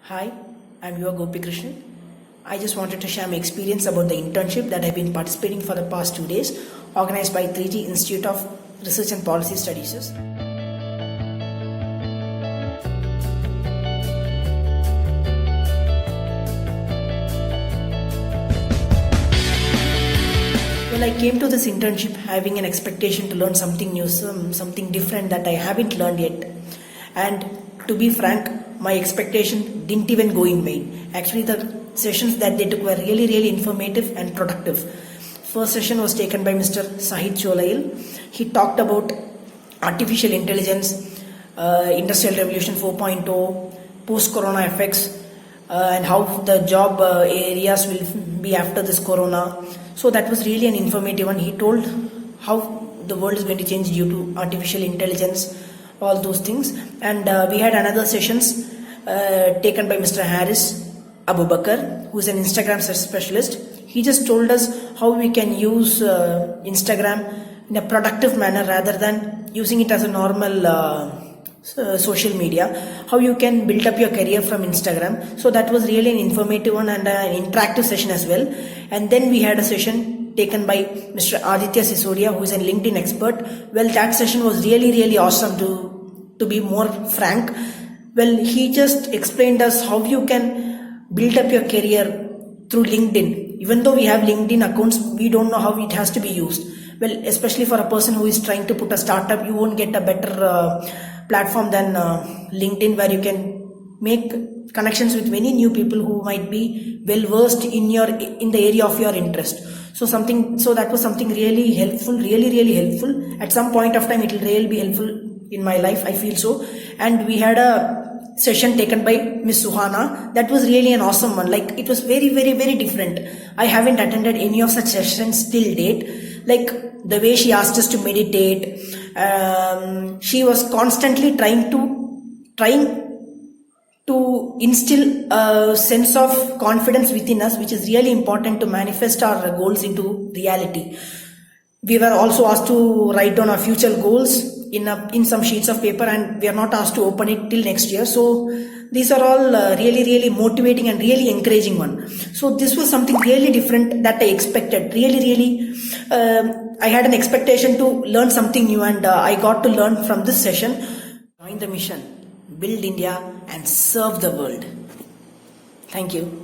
Hi, I'm your Gopi Krishnan. I just wanted to share my experience about the internship that I've been participating for the past 2 days, organized by 3G Institute of Research and Policy Studies. Well, I came to this internship having an expectation to learn something new, something different that I haven't learned yet. And to be frank, my expectation didn't even go in vain. Actually, the sessions that they took were really informative and productive. First session was taken by Mr. Sahid Cholail. He talked about artificial intelligence, industrial revolution 4.0, post-corona effects, and how the job areas will be after this corona. So that was really an informative one. He told how the world is going to change due to artificial intelligence, all those things. And we had another sessions taken by Mr. Haris Abubakar, who is an Instagram specialist. He just told us how we can use Instagram in a productive manner rather than using it as a normal social media, how you can build up your career from Instagram. So that was really an informative one and an interactive session as well. And then we had a session taken by Mr. Aditya Sisodia, who is a LinkedIn expert. Well, that session was really awesome, to be more frank. Well, he just explained us how you can build up your career through LinkedIn. Even though we have LinkedIn accounts, we don't know how it has to be used. Well, especially for a person who is trying to put a startup, you won't get a better platform than LinkedIn, where you can make connections with many new people who might be well versed in the area of your interest. So that was something really helpful, really helpful. At some point of time, it will really be helpful in my life, I feel so. And we had a session taken by Miss Suhana. That was really an awesome one. Like, it was very different. I haven't attended any of such sessions till date. Like, the way she asked us to meditate, she was constantly trying to instill a sense of confidence within us, which is really important to manifest our goals into reality. We were also asked to write down our future goals in some sheets of paper, and we are not asked to open it till next year. So these are all really motivating and really encouraging one. So this was something really different that I expected. I had an expectation to learn something new, and I got to learn from this session. Join the mission, build India and serve the world. Thank you.